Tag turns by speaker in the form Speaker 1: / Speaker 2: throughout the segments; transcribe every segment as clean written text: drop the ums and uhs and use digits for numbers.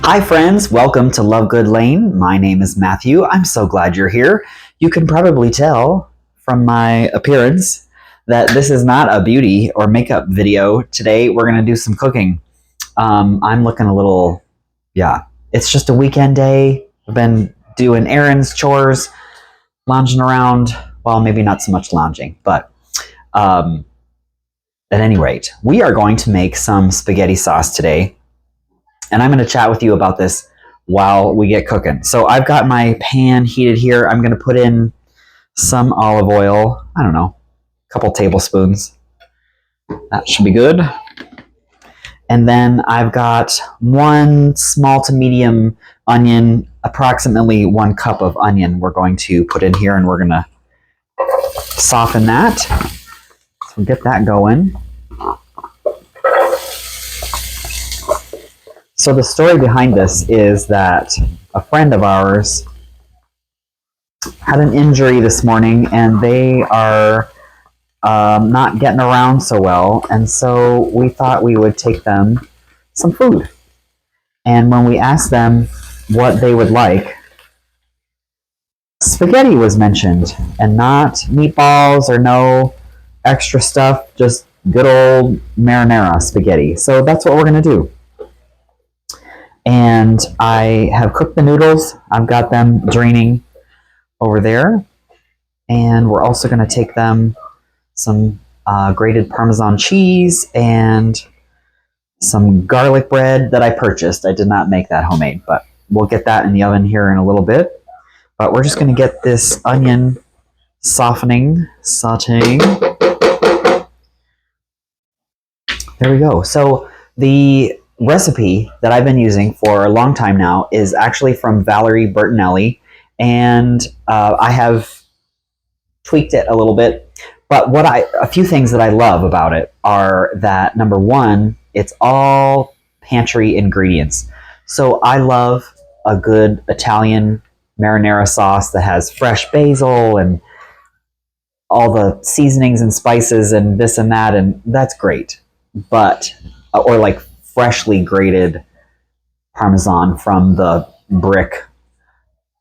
Speaker 1: Hi friends, welcome to Love Good Lane. My name is Matthew. I'm so glad you're here. You can probably tell from my appearance that this is not a beauty or makeup video. Today we're going to do some cooking. I'm looking a little, it's just a weekend day. I've been doing errands, chores, lounging around. Well, maybe not so much lounging, but at any rate, we are going to make some spaghetti sauce today. And I'm going to chat with you about this while we get cooking. So I've got my pan heated here. I'm going to put in some olive oil. I don't know, a couple tablespoons. That should be good. And then I've got one small to medium onion, approximately 1 cup of onion we're going to put in here, and we're going to soften that. So get that going. So the story behind this is that a friend of ours had an injury this morning, and they are not getting around so well, and so we thought we would take them some food. And when we asked them what they would like, spaghetti was mentioned, and not meatballs or no extra stuff, just good old marinara spaghetti. So that's what we're going to do. And I have cooked the noodles. I've got them draining over there. And we're also going to take them some grated Parmesan cheese and some garlic bread that I purchased. I did not make that homemade, but we'll get that in the oven here in a little bit. But we're just going to get this onion sauteing. There we go. So the recipe that I've been using for a long time now is actually from Valerie Bertinelli, and I have tweaked it a little bit. But a few things that I love about it are that, number one, it's all pantry ingredients. So I love a good Italian marinara sauce that has fresh basil and all the seasonings and spices and this and that, and that's great. But or like freshly grated Parmesan from the brick,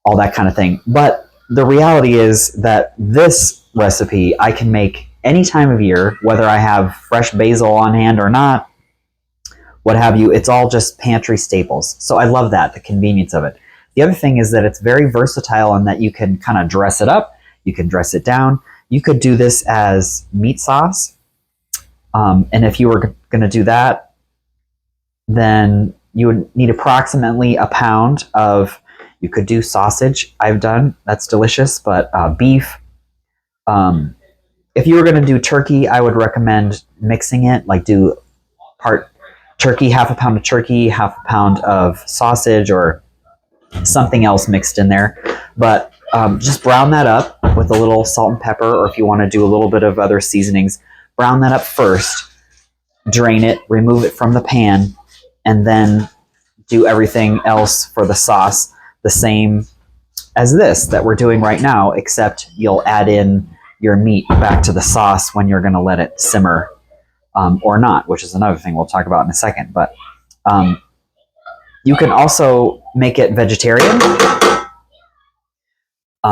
Speaker 1: all that kind of thing. But the reality is that this recipe I can make any time of year, whether I have fresh basil on hand or not, what have you. It's all just pantry staples. So I love that, the convenience of it. The other thing is that it's very versatile in that you can kind of dress it up, you can dress it down. You could do this as meat sauce. And if you were going to do that, then you would need approximately a pound of, you could do sausage, I've done, that's delicious, but beef. If you were going to do turkey, I would recommend mixing it, like do part turkey, half a pound of turkey, half a pound of sausage, or something else mixed in there. But just brown that up with a little salt and pepper, or if you want to do a little bit of other seasonings, brown that up first, drain it, remove it from the pan, and then do everything else for the sauce the same as this that we're doing right now, except you'll add in your meat back to the sauce when you're going to let it simmer, or not, which is another thing we'll talk about in a second. But you can also make it vegetarian.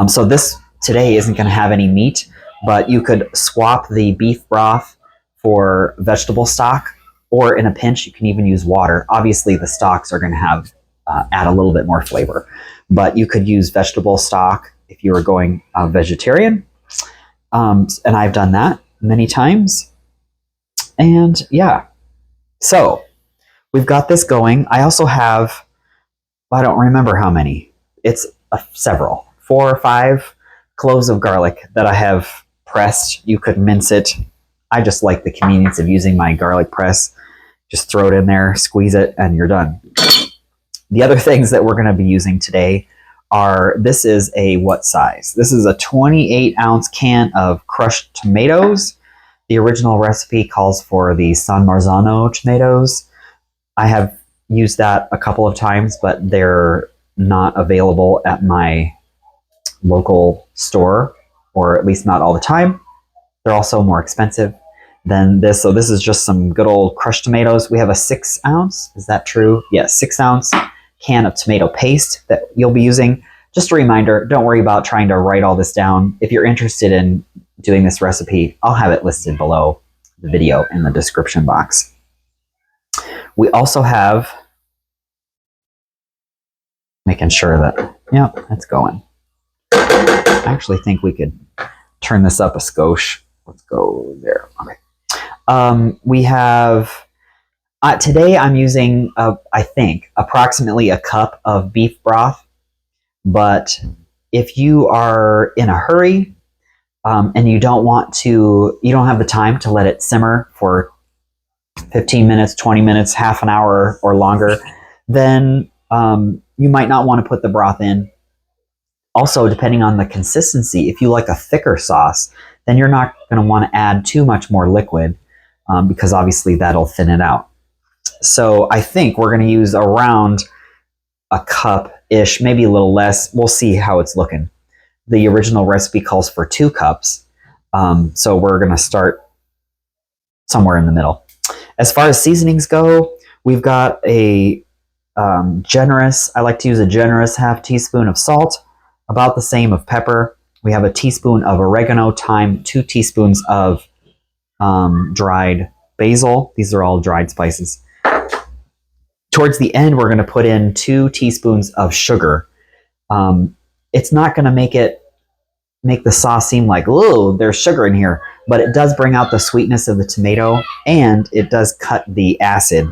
Speaker 1: So this today isn't going to have any meat, but you could swap the beef broth for vegetable stock, or in a pinch, you can even use water. Obviously, the stocks are going to have add a little bit more flavor, but you could use vegetable stock if you were going vegetarian. And I've done that many times. And yeah, so we've got this going. I also have, I don't remember how many. It's several, 4 or 5 cloves of garlic that I have pressed. You could mince it. I just like the convenience of using my garlic press. Just throw it in there, squeeze it, and you're done. The other things that we're going to be using today are, this is a what size? This is a 28-ounce can of crushed tomatoes. The original recipe calls for the San Marzano tomatoes. I have used that a couple of times, but they're not available at my local store, or at least not all the time. They're also more expensive than this. So this is just some good old crushed tomatoes. We have a 6-ounce. Is that true? Yes, 6-ounce can of tomato paste that you'll be using. Just a reminder, don't worry about trying to write all this down. If you're interested in doing this recipe, I'll have it listed below the video in the description box. We also have, making sure that, yeah, it's going. I actually think we could turn this up a skosh. Let's go there. Okay. We have, today I'm using, I think, approximately a cup of beef broth. But if you are in a hurry and you don't have the time to let it simmer for 15 minutes, 20 minutes, half an hour or longer, then you might not want to put the broth in. Also, depending on the consistency, if you like a thicker sauce, then you're not going to want to add too much more liquid because obviously that'll thin it out. So I think we're going to use around a cup-ish, maybe a little less. We'll see how it's looking. The original recipe calls for 2 cups. So we're going to start somewhere in the middle. As far as seasonings go, we've got a I like to use a generous ½ teaspoon of salt, about the same of pepper. We have a teaspoon of oregano, thyme, 2 teaspoons of dried basil. These are all dried spices. Towards the end, we're going to put in 2 teaspoons of sugar. It's not going to make the sauce seem like, oh, there's sugar in here, but it does bring out the sweetness of the tomato, and it does cut the acid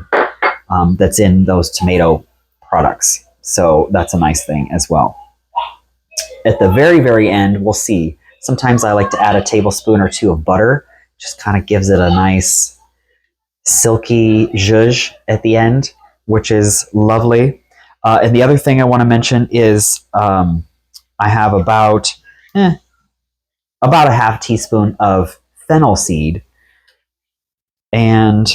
Speaker 1: that's in those tomato products. So that's a nice thing as well. At the very, very end, we'll see. Sometimes I like to add a tablespoon or 2 of butter. Just kind of gives it a nice silky zhuzh at the end, which is lovely. And the other thing I want to mention is I have about a ½ teaspoon of fennel seed. And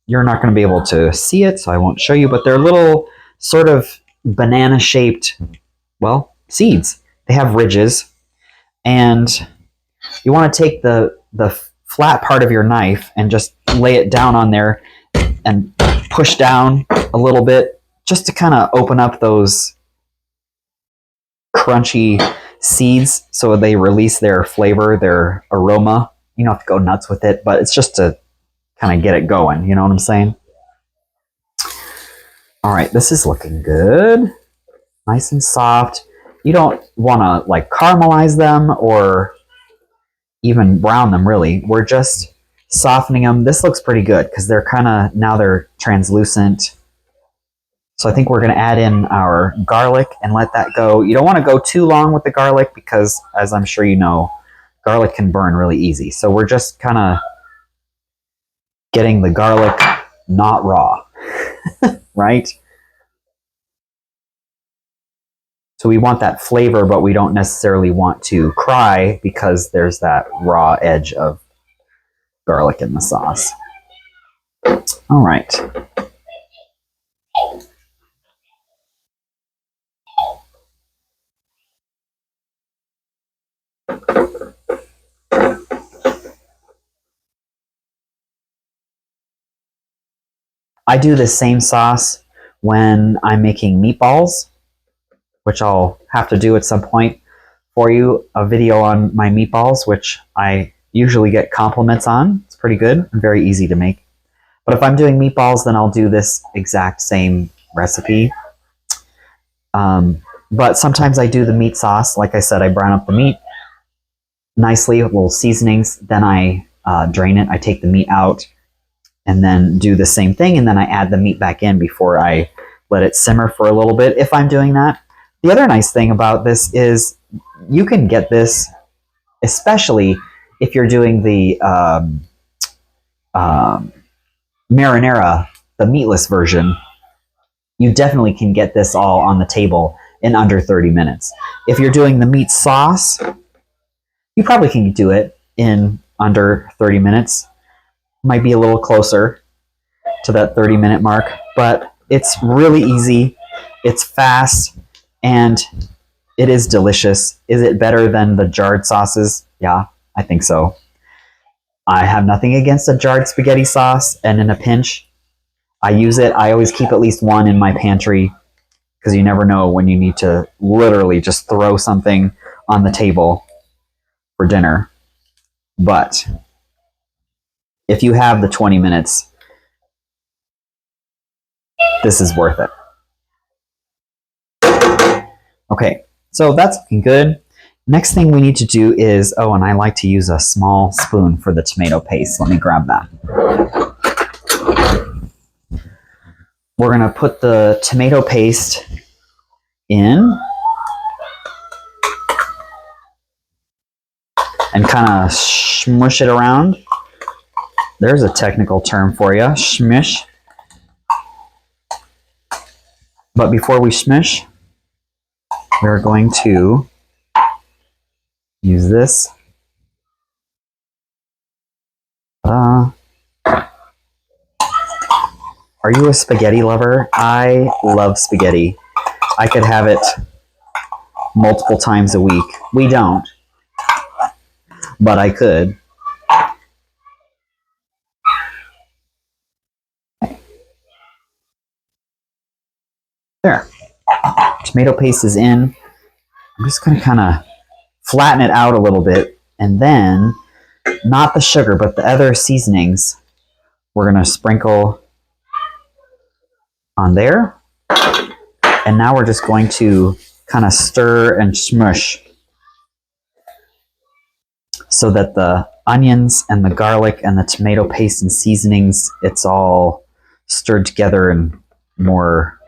Speaker 1: you're not going to be able to see it, so I won't show you, but they're little sort of banana-shaped, well, seeds. They have ridges, and you want to take the flat part of your knife and just lay it down on there and push down a little bit just to kind of open up those crunchy seeds so they release their flavor, their aroma. You don't have to go nuts with it, but it's just to kind of get it going. You know what I'm saying? All right, this is looking good. Nice and soft. You don't want to like caramelize them or even brown them, really. We're just softening them. This looks pretty good because they're now they're translucent. So I think we're going to add in our garlic and let that go. You don't want to go too long with the garlic because, as I'm sure you know, garlic can burn really easy. So we're just kind of getting the garlic not raw, right? So we want that flavor, but we don't necessarily want to cry because there's that raw edge of garlic in the sauce. All right. I do the same sauce when I'm making meatballs, which I'll have to do at some point for you, a video on my meatballs, which I usually get compliments on. It's pretty good and very easy to make. But if I'm doing meatballs, then I'll do this exact same recipe. But sometimes I do the meat sauce. Like I said, I brown up the meat nicely with little seasonings. Then I drain it. I take the meat out and then do the same thing. And then I add the meat back in before I let it simmer for a little bit if I'm doing that. The other nice thing about this is you can get this, especially if you're doing the marinara, the meatless version. You definitely can get this all on the table in under 30 minutes. If you're doing the meat sauce, you probably can do it in under 30 minutes. Might be a little closer to that 30-minute mark, but it's really easy. It's fast. And it is delicious. Is it better than the jarred sauces? Yeah, I think so. I have nothing against a jarred spaghetti sauce, and in a pinch, I use it. I always keep at least one in my pantry. because you never know when you need to literally just throw something on the table for dinner. But if you have the 20 minutes, this is worth it. Okay, so that's looking good. Next thing we need to do is, oh, and I like to use a small spoon for the tomato paste. Let me grab that. We're going to put the tomato paste in and kind of smush it around. There's a technical term for you, smush. But before we smush, we're going to use this. Are you a spaghetti lover? I love spaghetti. I could have it multiple times a week. We don't, but I could. There. Tomato paste is in. I'm just going to kind of flatten it out a little bit, and then not the sugar, but the other seasonings we're going to sprinkle on there. And now we're just going to kind of stir and smush so that the onions and the garlic and the tomato paste and seasonings, it's all stirred together and more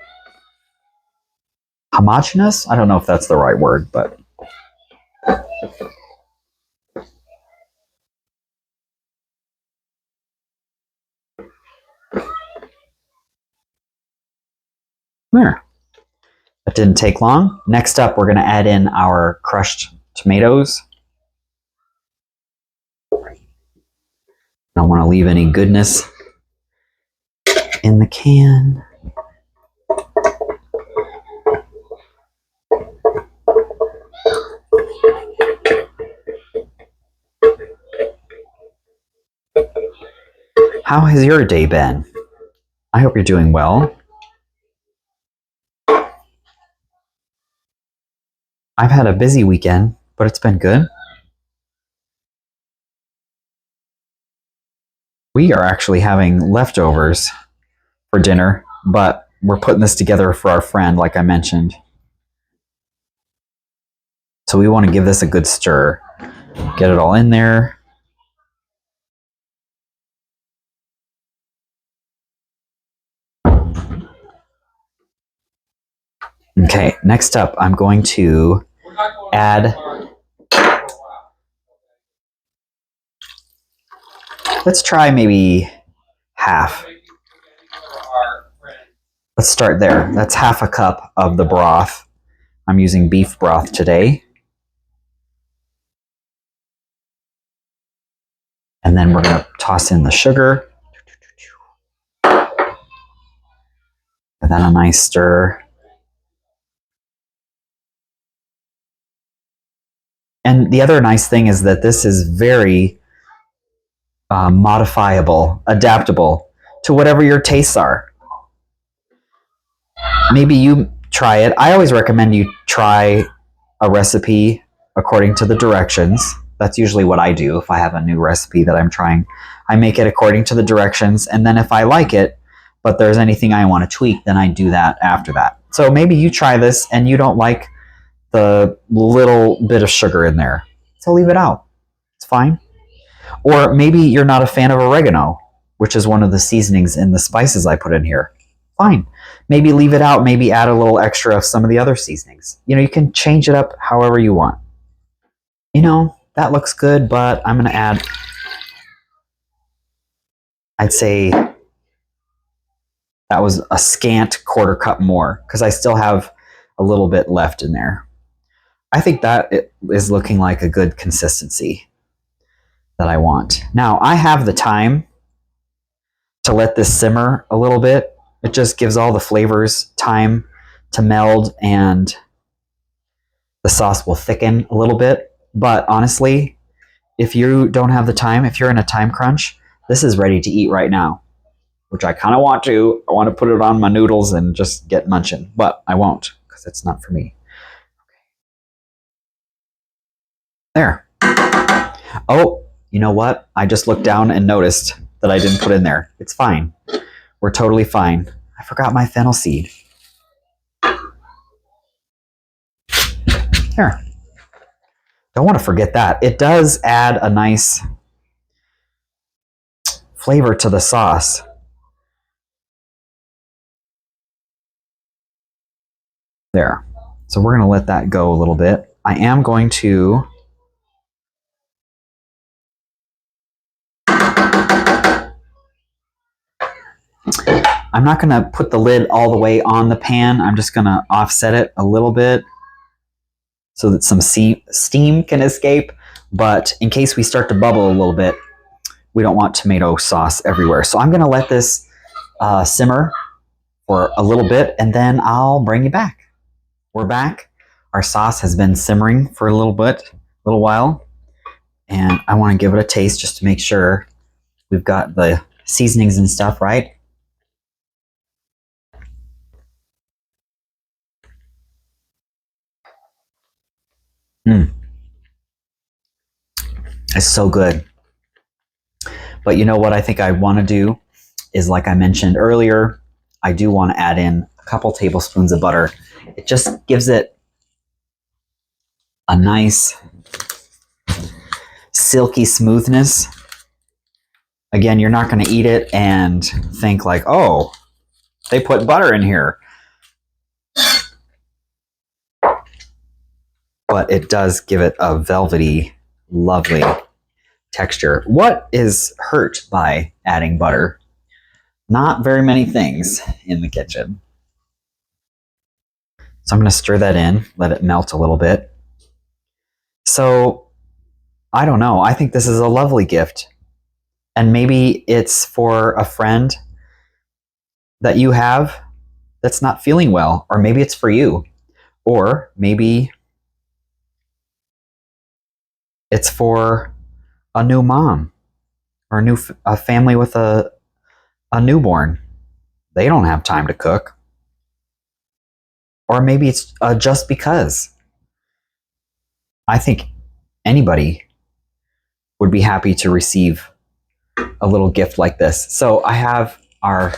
Speaker 1: homogeneous. I don't know if that's the right word, but there. That didn't take long. Next up, we're going to add in our crushed tomatoes. Don't want to leave any goodness in the can. How has your day been? I hope you're doing well. I've had a busy weekend, but it's been good. We are actually having leftovers for dinner, but we're putting this together for our friend, like I mentioned. So we want to give this a good stir. Get it all in there. Okay, next up, I'm going to add, let's try maybe half. Let's start there. That's half a cup of the broth. I'm using beef broth today. And then we're going to toss in the sugar. And then a nice stir. And the other nice thing is that this is very modifiable, adaptable to whatever your tastes are. Maybe you try it. I always recommend you try a recipe according to the directions. That's usually what I do if I have a new recipe that I'm trying. I make it according to the directions, and then if I like it, but there's anything I want to tweak, then I do that after that. So maybe you try this and you don't like the little bit of sugar in there. So leave it out. It's fine. Or maybe you're not a fan of oregano, which is one of the seasonings in the spices I put in here. Fine. Maybe leave it out. Maybe add a little extra of some of the other seasonings. You know, you can change it up however you want. You know, that looks good, but I'm going to add, I'd say that was a scant quarter cup more because I still have a little bit left in there. I think that is looking like a good consistency that I want. Now, I have the time to let this simmer a little bit. It just gives all the flavors time to meld and the sauce will thicken a little bit. But honestly, if you don't have the time, if you're in a time crunch, this is ready to eat right now. which I kind of want to. I want to put it on my noodles and just get munching, but I won't because it's not for me. There. Oh, you know what? I just looked down and noticed that I didn't put in there. It's fine. We're totally fine. I forgot my fennel seed. Here. Don't want to forget that. It does add a nice flavor to the sauce. There. So we're going to let that go a little bit. I am going to I'm not going to put the lid all the way on the pan. I'm just going to offset it a little bit so that some steam can escape. But in case we start to bubble a little bit, we don't want tomato sauce everywhere. So I'm going to let this simmer for a little bit, and then I'll bring you back. We're back. Our sauce has been simmering for a little while, and I want to give it a taste just to make sure we've got the seasonings and stuff right. It's so good. But you know what I think I want to do is, like I mentioned earlier, I do want to add in a couple tablespoons of butter. It just gives it a nice silky smoothness. Again, you're not going to eat it and think like, oh, they put butter in here. But it does give it a velvety, lovely texture. What is hurt by adding butter? Not very many things in the kitchen. So I'm going to stir that in, let it melt a little bit. So, I don't know. I think this is a lovely gift. And maybe it's for a friend that you have that's not feeling well, or maybe it's for you, or maybe it's for a new mom or a family with a newborn. They don't have time to cook. Or maybe it's just because. I think anybody would be happy to receive a little gift like this. So I have our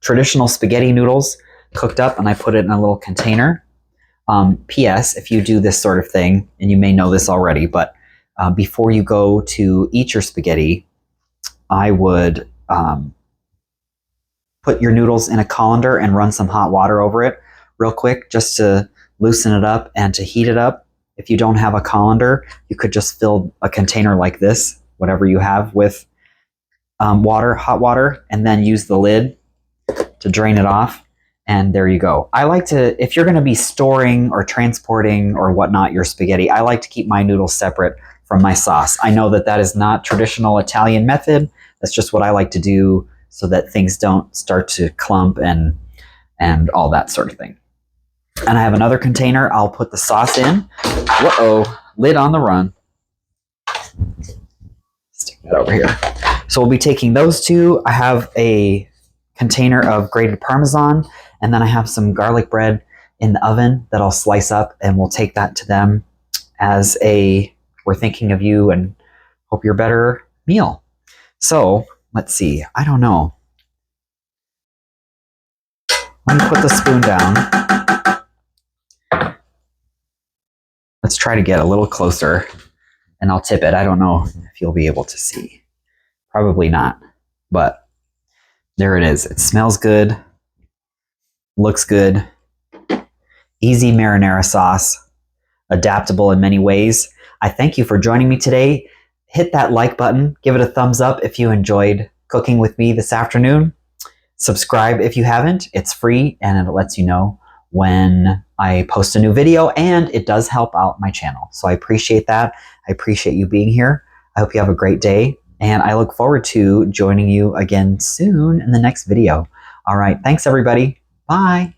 Speaker 1: traditional spaghetti noodles cooked up, and I put it in a little container. P.S. If you do this sort of thing, and you may know this already, but before you go to eat your spaghetti, I would put your noodles in a colander and run some hot water over it real quick just to loosen it up and to heat it up. If you don't have a colander, you could just fill a container like this, whatever you have, with hot water, and then use the lid to drain it off. And there you go. I like to, if you're going to be storing or transporting or whatnot your spaghetti, I like to keep my noodles separate from my sauce. I know that that is not traditional Italian method. That's just what I like to do so that things don't start to clump and all that sort of thing. And I have another container I'll put the sauce in. Whoa, lid on the run. Stick that over here. So we'll be taking those two. I have a container of grated Parmesan, and then I have some garlic bread in the oven that I'll slice up, and we'll take that to them as a we're thinking of you and hope you're better meal. So let's see. I don't know. Let me put the spoon down. Let's try to get a little closer, and I'll tip it. I don't know if you'll be able to see. Probably not, but there it is. It smells good, looks good. Easy marinara sauce, adaptable in many ways. I thank you for joining me today. Hit that like button, give it a thumbs up if you enjoyed cooking with me this afternoon. Subscribe if you haven't. It's free, and it lets you know when I post a new video, and it does help out my channel. So I appreciate that. I appreciate you being here. I hope you have a great day, and I look forward to joining you again soon in the next video. All right. Thanks, everybody. Bye.